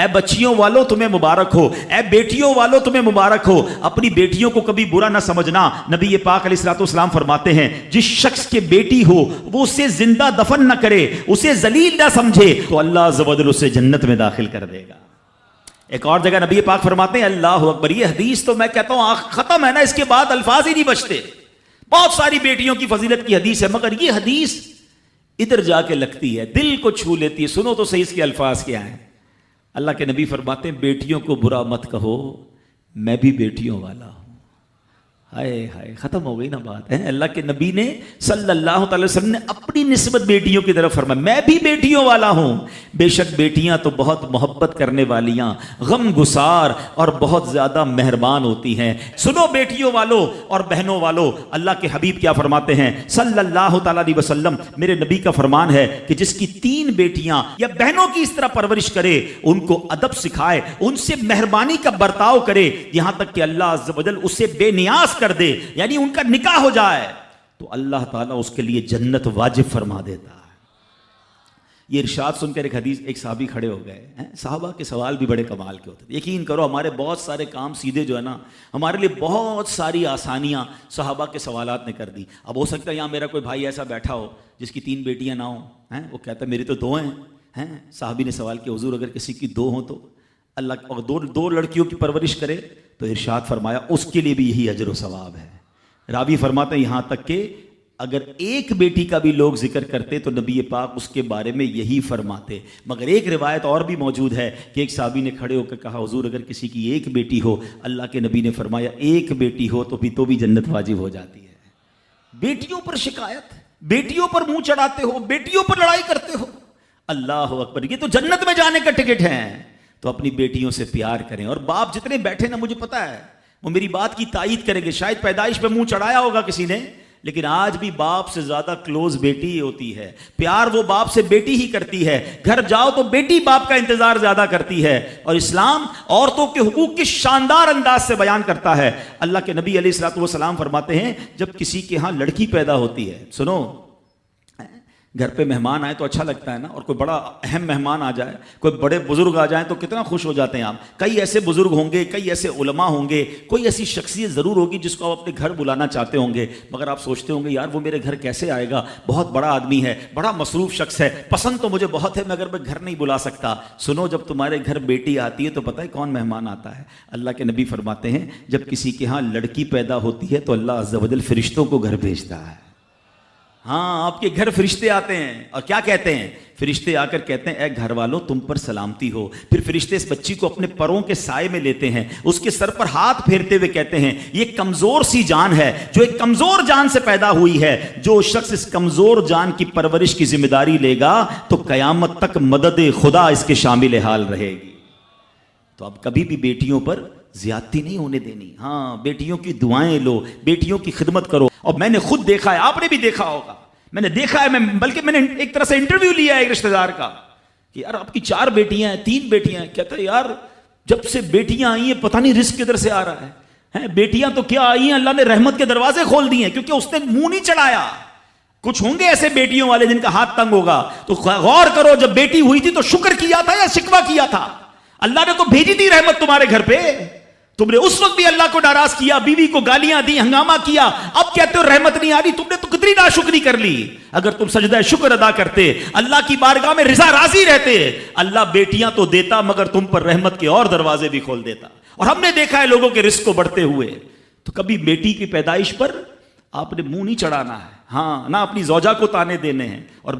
ए बच्चियों वालों तुम्हें मुबारक हो, ए बेटियों वालों तुम्हें मुबारक हो। अपनी बेटियों को कभी बुरा ना समझना। नबी पाक अलैहिस्सलाम फरमाते हैं जिस शख्स के बेटी हो वो उसे जिंदा दफन ना करे, उसे जलील ना समझे, तो अल्लाह अज़्ज़ व जल उसे जन्नत में दाखिल कर देगा। एक और जगह नबी पाक फरमाते हैं अल्लाह अकबर। ये हदीस तो मैं कहता हूं खत्म है ना, इसके बाद अल्फाज ही नहीं बचते। बहुत सारी बेटियों की फजीलत की हदीस है, मगर ये हदीस इधर जाके लगती है, दिल को छू लेती है। सुनो तो सही इसके अल्फाज क्या हैं। अल्लाह के नबी फरमाते हैं बेटियों को बुरा मत कहो, मैं भी बेटियों वाला हूं। हाय हाय, खत्म हो गई ना बात है। अल्लाह के नबी ने सल्लल्लाहु अलैहि वसल्लम ने अपनी निस्बत बेटियों की तरफ फरमाया मैं भी बेटियों वाला हूं। बेशक बेटियां तो बहुत मोहब्बत करने वालियां, गम गुसार और बहुत ज्यादा मेहरबान होती हैं। सुनो बेटियों वालों और बहनों वालों, अल्लाह के हबीब क्या फरमाते हैं सल्लल्लाहु अलैहि वसल्लम, मेरे नबी का फरमान है कि जिसकी 3 बेटियां या बहनों की इस तरह परवरिश करे, उनको अदब सिखाए, उनसे मेहरबानी का बर्ताव करे, यहां तक कि अल्लाह अज़्ज़ व जल उससे बेनियाज कर दे, यानी उनका निकाह हो जाए, तो अल्लाह ताला उसके लिए जन्नत वाजिब फरमा देता है। ये इरशाद सुनकर एक साहबी खड़े हो गए। साहबा के सवाल भी बड़े कमाल के होते थे। यकीन करो हमारे बहुत सारे काम सीधे जो है ना, हमारे लिए बहुत सारी आसानियां साहबा के सवालात ने कर दी। अब हो सकता है यहाँ मेरा कोई भाई ऐसा बैठा हो जिसकी 3 बेटियां ना हो, हैं, वो कहता है मेरी तो 2 हैं। साहबी ने सवाल किया हुजूर अगर किसी की 2 हो तो अल्लाह, और दो लड़कियों की परवरिश करे तो इरशाद फरमाया उसके लिए भी यही अजर व सवाब है। रावी फरमाते हैं यहां तक कि अगर एक बेटी का भी लोग जिक्र करते तो नबी पाक उसके बारे में यही फरमाते। मगर एक रिवायत और भी मौजूद है कि एक साहबी ने खड़े होकर कहा हुजूर अगर किसी की 1 बेटी हो, अल्लाह के नबी ने फरमाया 1 बेटी हो तो भी जन्नत वाजिब हो जाती है। बेटियों पर शिकायत, बेटियों पर मुंह चढ़ाते हो, बेटियों पर लड़ाई करते हो, अल्लाह अकबर, ये तो जन्नत में जाने का टिकट है। तो अपनी बेटियों से प्यार करें। और बाप जितने बैठे ना, मुझे पता है वो मेरी बात की तायीद करेंगे। शायद पैदाइश पे मुंह चढ़ाया होगा किसी ने, लेकिन आज भी बाप से ज्यादा क्लोज बेटी ही होती है। प्यार वो बाप से बेटी ही करती है। घर जाओ तो बेटी बाप का इंतजार ज्यादा करती है। और इस्लाम औरतों के हुकूक की शानदार अंदाज से बयान करता है। अल्लाह के नबी अलैहिस्सलातु वस्सलाम फरमाते हैं जब किसी के यहां लड़की पैदा होती है, सुनो, घर पे मेहमान आए तो अच्छा लगता है ना, और कोई बड़ा अहम मेहमान आ जाए, कोई बड़े बुजुर्ग आ जाए तो कितना खुश हो जाते हैं आप। कई ऐसे बुजुर्ग होंगे, कई ऐसे उलमा होंगे, कोई ऐसी शख्सियत ज़रूर होगी जिसको आप अपने घर बुलाना चाहते होंगे, मगर आप सोचते होंगे यार वो मेरे घर कैसे आएगा, बहुत बड़ा आदमी है, बड़ा मसरूफ शख्स है, पसंद तो मुझे बहुत है मगर मैं घर नहीं बुला सकता। सुनो, जब तुम्हारे घर बेटी आती है तो पता है कौन मेहमान आता है। अल्लाह के नबी फरमाते हैं जब किसी के यहाँ लड़की पैदा होती है तो अल्लाह अज़्ज़ व जल फरिश्तों को घर भेजता है। हाँ, आपके घर फरिश्ते आते हैं और क्या कहते हैं, फरिश्ते आकर कहते हैं ए घर वालों तुम पर सलामती हो। फिर फरिश्ते इस बच्ची को अपने परों के साए में लेते हैं, उसके सर पर हाथ फेरते हुए कहते हैं ये कमजोर सी जान है जो एक कमजोर जान से पैदा हुई है। जो शख्स इस कमजोर जान की परवरिश की जिम्मेदारी लेगा तो कयामत तक मदद खुदा इसके शामिल हाल रहेगी। तो अब कभी भी बेटियों पर ज्यादती नहीं होने देनी। हाँ, बेटियों की दुआएं लो, बेटियों की खिदमत करो। और मैंने खुद देखा है, आपने भी देखा होगा, मैंने देखा है, बल्कि मैंने एक तरह से इंटरव्यू लिया है एक रिश्तेदार का कि यार आपकी 4 बेटियां हैं, 3 बेटियां हैं। कहता है यार जब से बेटियां आई हैं पता नहीं रिस्क किधर से आ रहा है। बेटियां तो क्या आई हैं, अल्लाह ने रहमत के दरवाजे खोल दिए हैं, क्योंकि उसने मुंह नहीं चढ़ाया। कुछ होंगे ऐसे बेटियों वाले जिनका हाथ तंग होगा, तो गौर करो जब बेटी हुई थी तो शुक्र किया था या शिकवा किया था? अल्लाह ने तो भेजी थी रहमत तुम्हारे घर पे, तुमने उस वक्त भी अल्लाह को नाराज किया, बीवी को गालियां दी, हंगामा किया, अब कहते हो रहमत नहीं आ रही। तुमने तो कितनी नाशुक्री कर ली। अगर तुम सजदा शुक्र अदा करते, अल्लाह की बारगाह में रिजा राजी रहते, अल्लाह बेटियां तो देता मगर तुम पर रहमत के और दरवाजे भी खोल देता। और हमने देखा है लोगों के रिस्क को बढ़ते हुए। तो कभी बेटी की पैदाइश पर आपने मुंह नहीं चढ़ाना है, हाँ, ना अपनी जौजा को ताने देने हैं। और